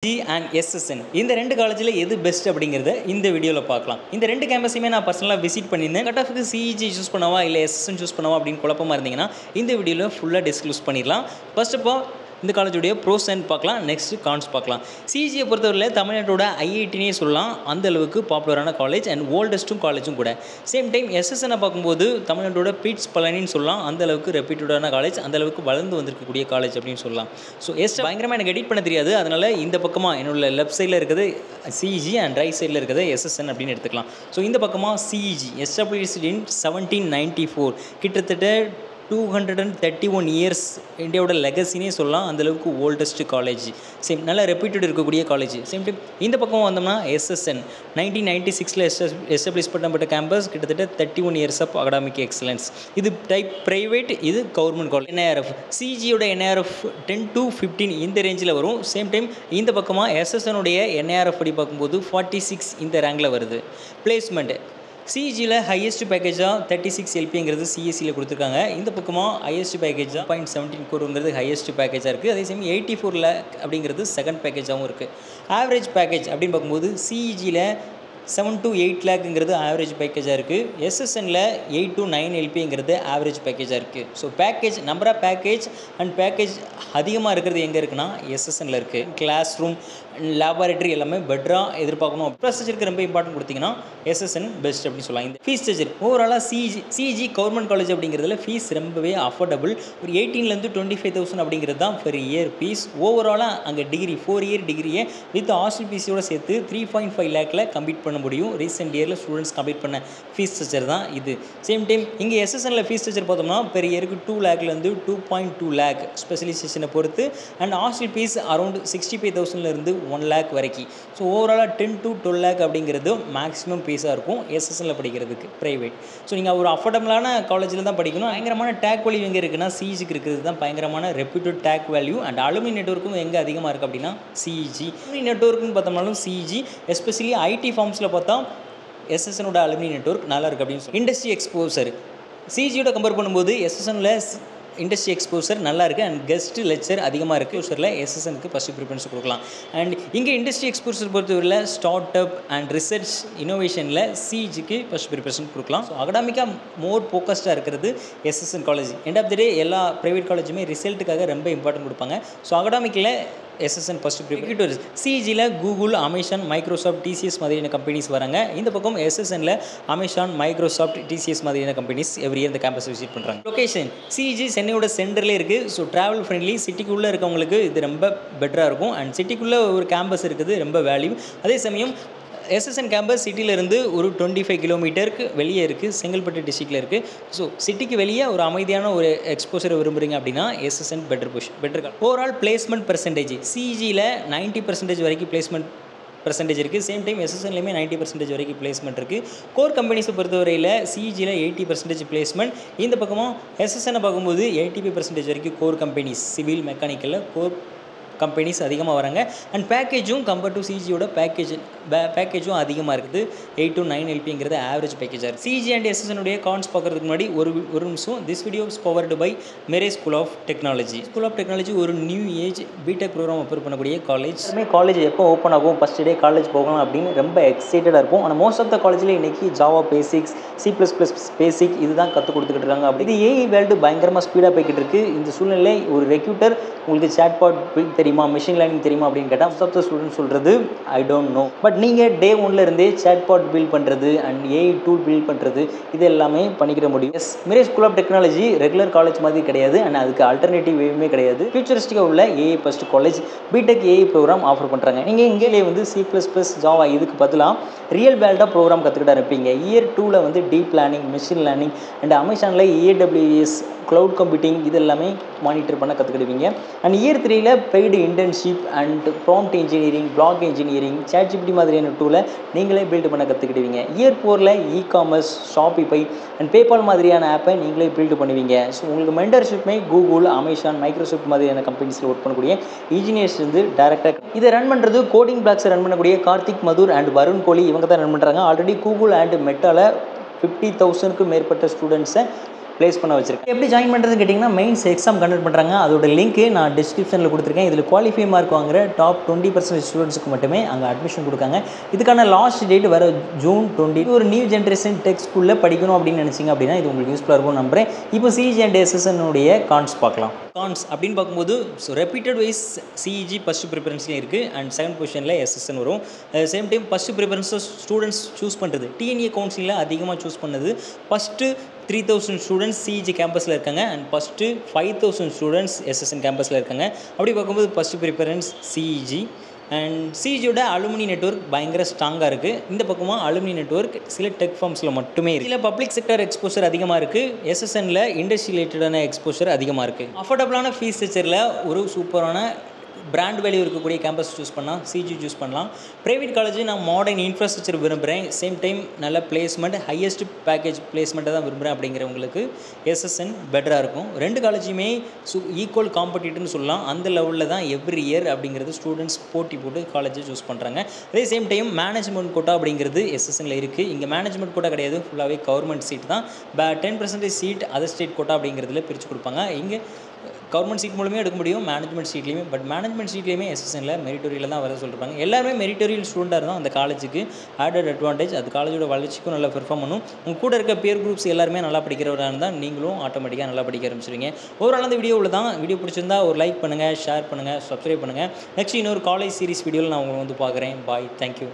G and SSN இந்த ரெண்டு காலேஜில் எது பெஸ்ட் அப்படிங்கிறத இந்த வீடியோவில் பார்க்கலாம். இந்த ரெண்டு கேம்பஸையுமே நான் பர்சனலாக விசிட் பண்ணியிருந்தேன். கட் ஆஃப்க்கு சிஇஜி சூஸ் பண்ணவா இல்லை எஸ்எஸ்என் சூஸ் பண்ணவா அப்படின்னு குழப்பமாக இருந்தீங்கன்னா இந்த வீடியோவில் ஃபுல்லாக டிஸ்க்ளோஸ் பண்ணிடலாம். ஃபர்ஸ்ட் ஆஃப் ஆல் இந்த காலேஜுடைய ப்ரோஸ் அண்ட் பார்க்கலாம், நெக்ஸ்ட் கான்ஸ் பார்க்கலாம். சிஇஜியை பொறுத்தவரையில் தமிழ்நாட்டோட ஐஐடினே சொல்லலாம், அந்த அளவுக்கு பாப்புலரான காலேஜ் அண்ட் ஓல்டஸ்ட்டும் காலேஜும் கூட. சேம் டைம் எஸ்எஸ்எனை பார்க்கும்போது தமிழ்நாட்டோட பீட்ஸ் பழனின்னு சொல்லலாம், அந்த அளவுக்கு ரெப்யூட்டடான காலேஜ், அந்த அளவுக்கு வளர்ந்து வந்திருக்கக்கூடிய காலேஜ் அப்படின்னு சொல்லலாம். ஸோ பயங்கரமாக எனக்கு எடிட் பண்ண தெரியாது, அதனால் இந்த பக்கமாக என்னோட லெஃப்ட் சைடில் இருக்கிறது சிஇஜி அண்ட் ரைட் சைடில் இருக்கிறது எஸ்எஸ்என் அப்படின்னு எடுத்துக்கலாம். ஸோ இந்த பக்கமாக சிஇஜி எஸ்டாப்ளிஷ்ட் இன் 1794, கிட்டத்தட்ட 231 இயர்ஸ் இந்தியாவோட லெகசினே சொல்லலாம், அந்தளவுக்கு ஓல்டஸ்ட் காலேஜ். சேம் நல்லா ரெப்யூட்டட் இருக்கக்கூடிய காலேஜ். சேம் டைம் இந்த பக்கம் வந்தோம்னா எஸ்எஸ்என் 1996 எஸ்டாப்ளிஷ் பண்ணப்பட்ட கேம்பஸ், கிட்டத்தட்ட 31 இயர்ஸ் ஆஃப் அகாடமிக் எக்ஸலன்ஸ். இது டைப் ப்ரைவேட், இது கவர்மெண்ட் காலேஜ். என்ஐஆர்எஃப் சிஜியோட என்ஐஆர்எஃப் 10 to 15 இந்த ரேஞ்சில் வரும். சேம் டைம் இந்த பக்கமாக எஸ்எஸ்எனுடைய என்ஐஆர்எஃப் படி பார்க்கும்போது 46 இந்த ரேங்கில் வருது. பிளேஸ்மெண்ட் சிஜியில் ஹையஸ்ட் பேக்கேஜாக 36 எல்பிங்கிறது சிஎஸ்சியில் கொடுத்துருக்காங்க. இந்த பக்கமாக ஹையஸ்ட் பேக்கேஜாக 0.17 crore ஹையஸ்ட் பேக்கேஜாக இருக்குது. அதே சமயம் 84 lakh அப்படிங்கிறது செகண்ட் பேக்கேஜாகவும் இருக்குது. ஆவரேஜ் பேக்கேஜ் அப்படின்னு பார்க்கும்போது சிஇஜியில் 7 to 8 lakhங்கிறது ஆவரேஜ் பேக்கேஜாக இருக்குது. எஸ்எஸ்எனில் 8 to 9 எல்பிங்கிறது ஆவரேஜ் பேக்கேஜாக இருக்குது. So package number of package and package அதிகமாக இருக்கிறது எங்கே இருக்குன்னா எஸ்எஸ்எனில் இருக்குது. கிளாஸ் ரூம், லேபார்ட்டரி எல்லாமே பெட்டராக எதிர்பார்க்கணும். இன்ஃப்ராஸ்ட்ரக்சருக்கு ரொம்ப இம்பார்ட்டன்ட் கொடுத்தீங்கன்னா எஸ்எஸ்என் பெஸ்ட் அப்படின்னு சொல்லலாம். இந்த ஃபீஸ் ஸ்ட்ரக்சர் ஓவராலாக சிஜி கவர்மெண்ட் காலேஜ் அப்படிங்கிறதுல ஃபீஸ் ரொம்பவே அஃபோர்டபுள். ஒரு 18,000 to 25,000 அப்படிங்கிறது தான் பெர் இயர் ஃபீஸ். ஓவராலாக அங்கே டிகிரி 4 year டிகிரியை வித் ஹாஸ்டல் ஃபீஸோடு சேர்த்து 3.5 lakhல கம்ப்ளீட் பண்ண முடியும். ரீசெண்ட் இயரில் ஸ்டூடெண்ட்ஸ் கம்ப்ளீட் பண்ண ஃபீஸ் ஸ்ட்ரக்சர் தான் இது. சேம் டைம் இங்கே எஸ்எஸ்எனில் ஃபீஸ் ஸ்ட்ரக்சர் பார்த்தோம்னா பெர் இயருக்கு 2 lakhலேருந்து 2.2 lakh ஸ்பெஷலைசேஷனை பொறுத்து, அண்ட் ஹாஸ்டல் ஃபீஸ் அரௌண்ட் 65,000லேருந்து 1 lakh வரைக்கும். ஸோ ஓவராலாக 10 to 12 lakh அப்படிங்கிறது மேக்ஸிமம் ஃபீஸாக இருக்கும் எஸ்எஸ்எனில் படிக்கிறதுக்கு ப்ரைவேட். ஸோ நீங்கள் ஒரு அஃபோர்டபுளான காலேஜில் தான் படிக்கணும். பயங்கரமான டேக் வேல்யூ எங்கே இருக்குன்னா சிஇஜிக்கு இருக்கிறது தான் பயங்கரமான reputed tag value. And alumni நெட்வொர்க்கும் எங்கே அதிகமாக இருக்குது அப்படின்னா சிஇஜி. அலுமினி நெட்வொர்க்குன்னு பார்த்தோம்னாலும் சிஇஜி, எஸ்பெஷலி ஐடி ஃபார்ம்ஸில் பார்த்தா எஸ்எஸ்எனோட அலுமினி நெட்வொர்க் நல்லா இருக்குது அப்படின்னு சொல்லி. இண்டஸ்ட்ரி எக்ஸ்போசர் சிஇஜியோட கம்பேர் பண்ணும்போது எஸ்எஸ்எனில் இண்டஸ்ட்ரி எக்ஸ்போசர் நல்லா இருக்குது அண்ட் கெஸ்ட் லெக்சர் அதிகமாக இருக்குது. எக்ஸ்போசரில் எஸ்எஸ்எனுக்கு ஃபஸ்ட்டு ப்ரிஃபரன்ஸ் கொடுக்கலாம். அண்ட் இங்கே இண்டஸ்ட்ரி எக்ஸ்போசர் பொறுத்தவரையில் ஸ்டார்ட் அப் அண்ட் ரிசர்ச் இனோவேஷனில் சிஜிக்கு ஃபஸ்ட் ப்ரிஃபரன்ஸ் கொடுக்கலாம். ஸோ அகடாமிக்காக மோர் ஃபோக்கஸ்டாக இருக்கிறது SSN college. End of the day எல்லா ப்ரைவேட் காலேஜுமே ரிசல்ட்டுக்காக ரொம்ப இம்பார்ட்டன்ட் கொடுப்பாங்க. ஸோ அகடாமிக்கில் எஸ்எஸ்என் ஃபஸ்ட்டு ப்ரிஃபரன்ஸ். சிஜியில் கூகுள், அமேசான், மைக்ரோசாஃப்ட், டிசிஎஸ் மாதிரியான கம்பெனிஸ் வராங்க. இந்த பக்கம் எஸ்எஸ்எனில் அமேசான், மைக்ரோசாஃப்ட், டிசிஎஸ் மாதிரியான கம்பெனிஸ் எவ்ரி இயர் இந்த கேம்பஸ் விசிட் பண்ணுறாங்க. லொகேஷன் சிஜி சென்னையோட சென்டர்லேயே இருக்குது. ஸோ ட்ராவல் ஃப்ரெண்ட்லி, சிட்டிக்குள்ளே இருக்கவங்களுக்கு இது ரொம்ப பெட்டராக இருக்கும். அண்ட் சிட்டிக்குள்ளே ஒரு கேம்பஸ் இருக்குது ரொம்ப வேல்யூ. அதே சமயம் எஸ்எஸ்என் கேம்பஸ் சிட்டியிலேருந்து ஒரு 25 கிலோமீட்டருக்கு வெளியே இருக்குது, செங்கல்பட்டு டிஸ்ட்ரிக்டில் இருக்குது. ஸோ சிட்டிக்கு வெளியே ஒரு அமைதியான ஒரு எக்ஸ்போசரை விரும்புகிறீங்க அப்படின்னா SSN better. Overall placement percentage சிஜியில் 90% வரைக்கும் பிளேஸ்மெண்ட் பர்சன்டேஜ் இருக்குது. சேம் டைம் எஸ்எஸ்என்லேயுமே 90% வரைக்கும் பிளேஸ்மெண்ட் இருக்குது. கோர் கம்பெனிஸை பொறுத்தவரையில் சிஜியில் 80% பிளேஸ்மெண்ட். இந்த பக்கமாக எஸ்எஸ்எனை பார்க்கும்போது 85% வரைக்கும் கோர் கம்பெனிஸ், சிவில், மெக்கானிக்கலில் கோர் கம்பெனிஸ் அதிகமாக வராங்க. அண்ட் பேக்கேஜும் கம்பேர் டு சிஜியோட பேக்கேஜும் அதிகமாக இருக்குது. 8 to 9 எல்பிங்கிறது ஆவரேஜ் பேக்கேஜாக இருக்குது. சிஜி அண்ட் எஸ்எஸ்எனுடைய கான்ஸ் பார்க்குறதுக்கு முன்னாடி ஒரு நிமிஷம். This video is powered by மெரே school of technology. School of technology ஒரு new age BTech program offer பண்ணக்கூடிய காலேஜ். காலேஜ் எப்போ ஓப்பன் ஆகும், ஃபஸ்ட் டே காலேஜ் போகலாம் அப்படின்னு ரொம்ப எக்ஸைட்டடாக இருக்கும். ஆனால் மோஸ்ட் ஆஃப் த காலேஜில் இன்றைக்கி ஜாவா பேசிக்ஸ், C++ பேசிக் இதுதான் கற்றுக் கொடுத்துக்கிட்டு இருக்காங்க. அப்படி இது ஏஐ வேர்ல்டு பயங்கரமாக ஸ்பீடாக போய்கிட்டு இருக்குது. இந்த சூழ்நிலை ஒரு ரெக்யூட்டர் உங்களுக்கு சேட்பாட் பில்ட் தெரியுமா, மிஷின் லேர்னிங் தெரியுமா அப்படின்னு கேட்டால் மோஸ்ட் ஆஃப் த ஸ்டூடெண்ட் சொல்கிறது ஐ டோன்ட் நோ. பட் நீங்கள் டே 1ல இருந்தே சேட்பாட் பில்ட் பண்ணுறது அண்ட் ஏஐ டூல் பில்ட் பண்ணுறது இது எல்லாமே பண்ணிக்கிற முடியும். மெரே school of technology regular college மாதிரி கிடையாது அண்ட் அதுக்கு ஆல்டர்னேட்டிவ் வேவுமே கிடையாது. ஃபியூச்சரிஸ்டிக்காக உள்ள AI first college BTech AI program offer பண்ணுறாங்க. நீங்கள் இங்கே வந்து C++, ஜாவா இதுக்கு பதிலாக ரியல் வேர்ல்டாக ப்ரோக்ராம் கற்றுக்கிட்டா இருப்பீங்க. இயர் 2ல் வந்து deep learning, machine learning and அமேசானில் AWS க்ளவுட் கம்ப்யூட்டிங் இது எல்லாமே மானிட்டர் பண்ண கற்றுக்கிடுவீங்க. அண்ட் இயர் 3ல் paid internship and prompt engineering, block engineering, ChatGPT மாதிரியான டூலை நீங்களே பில்ட் பண்ண கற்றுக்கிடுவீங்க. இயர் 4ல் இ-காமர்ஸ், ஷாப்பிஃபை அண்ட் பேபால் மாதிரியான ஆப்பை நீங்களே பில்ட் பண்ணுவீங்க. ஸோ உங்களுக்கு மென்டர்ஷிப்மே கூகுள், அமேசான், மைக்ரோசாஃப்ட் மாதிரியான கம்பெனிஸில் ஒர்க் பண்ணக்கூடிய இன்ஜினியர்ஸ் வந்து டேரெக்டாக இதை ரன் பண்ணுறது. கோடிங் பிளாக்ஸை ரன் பண்ணக்கூடிய கார்த்திக், மதுர் அண்ட் வருண் கோலி இவங்க தான் ரன் பண்ணுறாங்க. ஆல்ரெடி கூகுள் அண்ட் மெட்டாவில் 50,000க்கும் மேற்பட்ட ஸ்டூடெண்ட்ஸை ப்ளேஸ் பண்ண வச்சிருக்கேன். எப்படி ஜாயின் பண்ணுறதுன்னு கேட்டிங்கன்னா மெயின்ஸ் எக்ஸாம் கண்டக்ட் பண்ணுறாங்க. அதோட லிங்க் நான் டிஸ்கிரிப்ஷனில் கொடுத்துருக்கேன். இதில் குவாலிஃபை மார்க் வாங்குற டாப் 20% ஸ்டூடெண்ட்ஸுக்கு மட்டுமே அங்கே அட்மிஷன் கொடுக்காங்க. இதுக்கான லாஸ்ட் டேட் வர ஜூன் 20. ஒரு நியூ ஜென்ரேஷன் டெக் ஸ்கூலில் படிக்கணும் அப்படின்னு நினச்சிங்க அப்படின்னா இது உங்களுக்கு யூஸ்ஃபுல்லாக இருக்கும்னு நம்புகிறேன். இப்போ சிஇஜி அண்ட் எஸ்எஸ்என்னுடைய கான்ஸ் பார்க்கலாம். கான்ஸ் அப்படின்னு பார்க்கும்போது ரெப்யூட்டட் வைஸ் சிஇஜி ஃபஸ்ட்டு ப்ரிஃபரன்ஸ்லேயும் இருக்குது அண்ட் செகண்ட் பொசிஷனில் எஸ்எஸ்என் வரும். சேம் டைம் ஃபஸ்ட்டு ப்ரிஃபரன்ஸை ஸ்டூடெண்ட்ஸ் சூஸ் பண்ணுறது டிஎன்ஏ கவுன்சிலில் அதிகமாக சூஸ் பண்ணது ஃபஸ்ட்டு 3000 ஸ்டூடெண்ட்ஸ் சிஇஜி கேம்பஸில் இருக்காங்க அண்ட் ஃபஸ்ட்டு 5000 ஸ்டூடெண்ட்ஸ் எஸ்எஸ்என் கேம்பஸில் இருக்காங்க. அப்படி பார்க்கும்போது ஃபஸ்ட்டு ப்ரிஃபரன்ஸ் சிஇஜி அண்ட் சிஇஜியோட அலுமினி நெட்வொர்க் பயங்கர ஸ்ட்ராங்காக இருக்குது. இந்த பக்கமாக அலுமினி நெட்வொர்க் சில டெக் ஃபார்ம்ஸில் மட்டுமே இருக்குது. இதில் பப்ளிக் செக்டர் எக்ஸ்போஷர் அதிகமாக இருக்குது. எஸ்எஸ்எனில் இண்டஸ்ட்ரி ரிலேட்டடான எக்ஸ்போஷர் அதிகமாக இருக்குது. அஃபோர்டபுளான ஃபீஸ் ஸ்ட்ரக்சரில் ஒரு சூப்பரான பிராண்ட் வேல்யூ இருக்கக்கூடிய கேம்பஸ் சூஸ் பண்ணால் சிஜி சூஸ் பண்ணலாம். ப்ரைவேட் காலேஜ் நான் மாடர்ன் இன்ஃப்ராஸ்ட்ரக்சர் விரும்புகிறேன், சேம் டைம் நல்ல பிளேஸ்மெண்ட் ஹையஸ்ட் பேக்கேஜ் பிளேஸ்மெண்ட்டை தான் விரும்புகிறேன் அப்படிங்கிறவங்களுக்கு எஸ்எஸ்என் பெட்டராக இருக்கும். ரெண்டு காலேஜுமே ஈக்குவல் காம்படிட்டிவ்னு சொல்லலாம். அந்த லெவலில் தான் எவ்ரி இயர் அப்படிங்கிறது ஸ்டூடெண்ட்ஸ் போட்டி போட்டு காலேஜை சூஸ் பண்ணுறாங்க. அதே சேம் டைம் மேனேஜ்மெண்ட் கோட்டா அப்படிங்கிறது எஸ்எஸ்எனில் இருக்குது. இங்கே மேனேஜ்மெண்ட் கோட்டா கிடையாது, ஃபுல்லாகவே கவர்மெண்ட் சீட் தான். 10% சீட் அதர் ஸ்டேட் கோட்டா அப்படிங்கிறதுல பிரித்து கொடுப்பாங்க. இங்கே கவர்மெண்ட் சீட் மூலமே எடுக்க முடியும், மேனேஜ்மெண்ட் சீட்லேயுமே. பட் மேனேஜ்மெண்ட் சீட்லேயுமே எஸ்எஸ்எனில் மெரிட்டோரியல் தான் வர சொல்லியிருப்பாங்க. எல்லாருமே மெரிட்டோரியல் ஸ்டூடெண்ட்டாக இருந்தால் அந்த காலேஜுக்கு ஆடட் அட்வான்டேஜ். அது காலேஜோட வளர்ச்சிக்கும் நல்லா பெர்ஃபார்ம் பண்ணும். உங்கள் கூட இருக்க பேர் குரூப்ஸ் எல்லாருமே நல்லா படிக்கிறவராக இருந்தால் நீங்களும் ஆட்டோமேட்டிக்காக நல்லா படிக்க ஆரம்பிச்சிருவீங்க. ஓவரால் அந்த வீடியோவில் தான். வீடியோ பிடிச்சிருந்தா ஒரு லைக் பண்ணுங்கள், ஷேர் பண்ணுங்கள், சப்ஸ்கிரைப் பண்ணுங்கள். நெக்ஸ்ட் இன்னொரு காலேஜ் சீரிஸ் வீடியோவில் நான் உங்களை வந்து பார்க்குறேன். பாய், தேங்க்யூ.